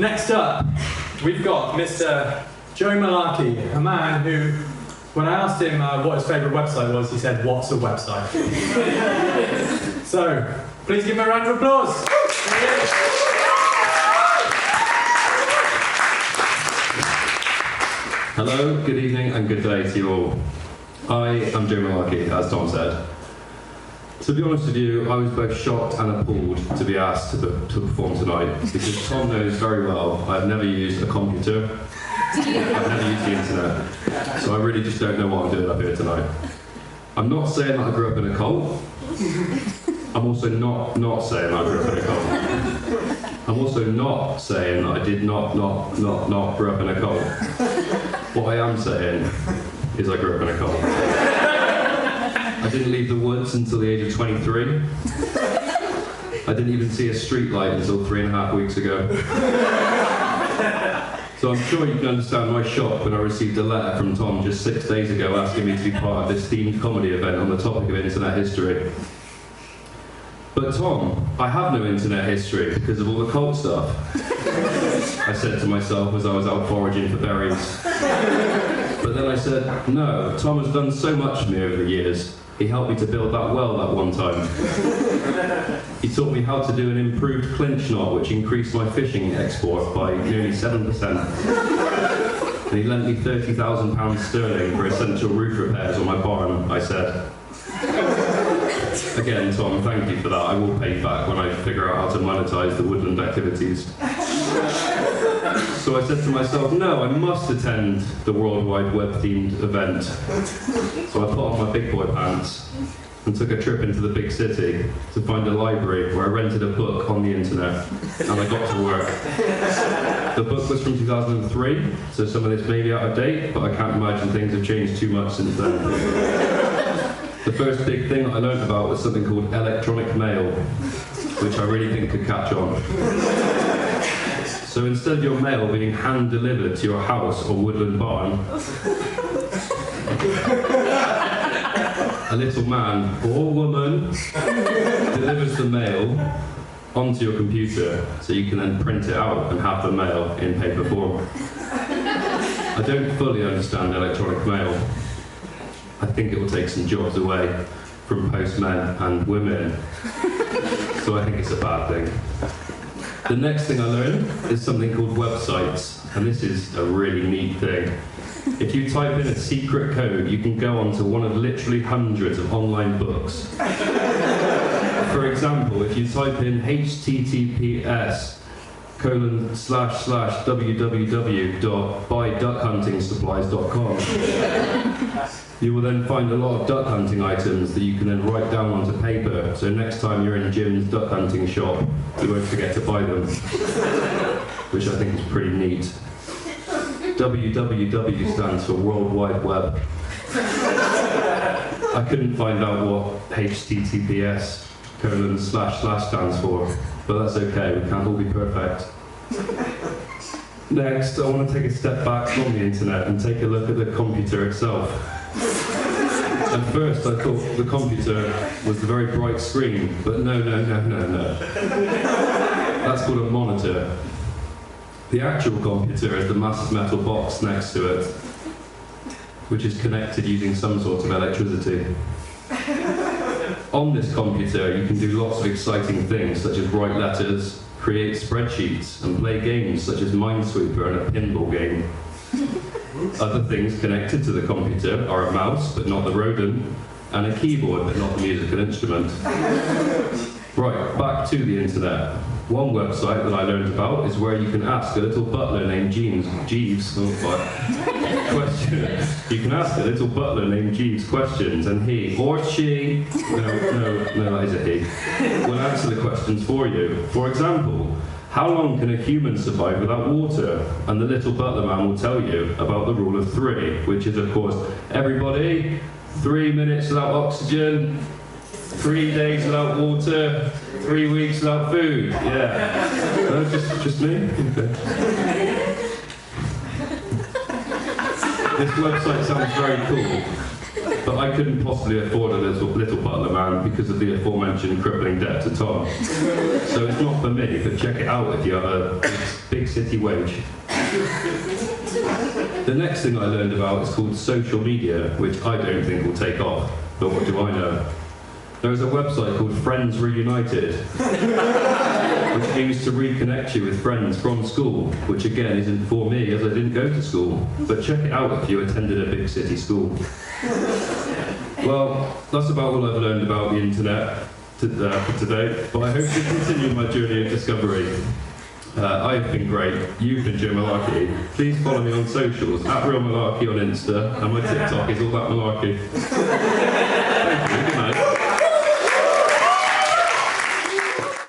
Next up, we've got Mr. Joe Melarkey, a man who, when I asked him what his favourite website was, he said, "What's a website?" So, please give him a round of applause. Hello, good evening and good day to you all. I am Joe Melarkey, as Tom said. To be honest with you, I was both shocked and appalled to be asked to perform tonight, because Tom knows very well I've never used a computer, I've never used the internet, so I really just don't know what I'm doing up here tonight. I'm not saying that I grew up in a cult. I'm also not saying that I grew up in a cult. I'm also not saying that I did not grow up in a cult. What I am saying is I grew up in a cult. I didn't leave the woods until the age of 23. I didn't even see a street light until 3.5 weeks ago. So I'm sure you can understand my shock when I received a letter from Tom just 6 days ago asking me to be part of this themed comedy event on the topic of internet history. But Tom, I have no internet history because of all the cult stuff, I said to myself as I was out foraging for berries. But then I said, no, Tom has done so much for me over the years. He helped me to build that well that one time. He taught me how to do an improved clinch knot, which increased my fishing export by nearly 7%. And he lent me £30,000 sterling for essential roof repairs on my barn, I said. Again, Tom, thank you for that. I will pay back when I figure out how to monetize the woodland activities. So I said to myself, no, I must attend the World Wide Web themed event. So I put on my big boy pants and took a trip into the big city to find a library where I rented a book on the internet, and I got to work. The book was from 2003, so some of this may be out of date, but I can't imagine things have changed too much since then. The first big thing that I learned about was something called electronic mail, which I really think could catch on. So instead of your mail being hand-delivered to your house or woodland barn, a little man or woman delivers the mail onto your computer so you can then print it out and have the mail in paper form. I don't fully understand electronic mail. I think it will take some jobs away from postmen and women, so I think it's a bad thing. The next thing I learned is something called websites, and this is a really neat thing. If you type in a secret code, you can go onto one of literally hundreds of online books. For example, if you type in https://www.buyduckhuntingsupplies.com, you will then find a lot of duck hunting items that you can then write down onto paper, so next time you're in Jim's duck hunting shop, you won't forget to buy them, which I think is pretty neat. www stands for World Wide Web. I couldn't find out what https:// stands for, but that's okay, we can't all be perfect. Next, I want to take a step back from the internet and take a look at the computer itself. At first, I thought the computer was the very bright screen, but no. That's called a monitor. The actual computer is the massive metal box next to it, which is connected using some sort of electricity. On this computer, you can do lots of exciting things, such as write letters, create spreadsheets, and play games such as Minesweeper and a pinball game. Other things connected to the computer are a mouse, but not the rodent, and a keyboard, but not the musical instrument. Right, back to the internet. One website that I learned about is where you can ask a little butler named Jeeves questions. You can ask a little butler named Jeeves questions, and he or she, no, that is a he, will answer the questions for you. For example, how long can a human survive without water? And the little butler man will tell you about the rule of 3, which is, of course, everybody, 3 minutes without oxygen, 3 days without water, 3 weeks without food. Yeah. No, just me? Okay. This website sounds very cool. but I couldn't possibly afford a little butler man because of the aforementioned crippling debt to Tom. So it's not for me, but check it out if you have a big city wage. The next thing I learned about is called social media, which I don't think will take off, but what do I know? There is a website called Friends Reunited, which aims to reconnect you with friends from school, which again isn't for me as I didn't go to school, but check it out if you attended a big city school. Well, that's about all I've learned about the internet for today, but I hope to continue my journey of discovery. I've been great, you've been Joe Melarkey. Please follow me on socials, @RealMelarkey on Insta, and my TikTok is all that malarkey.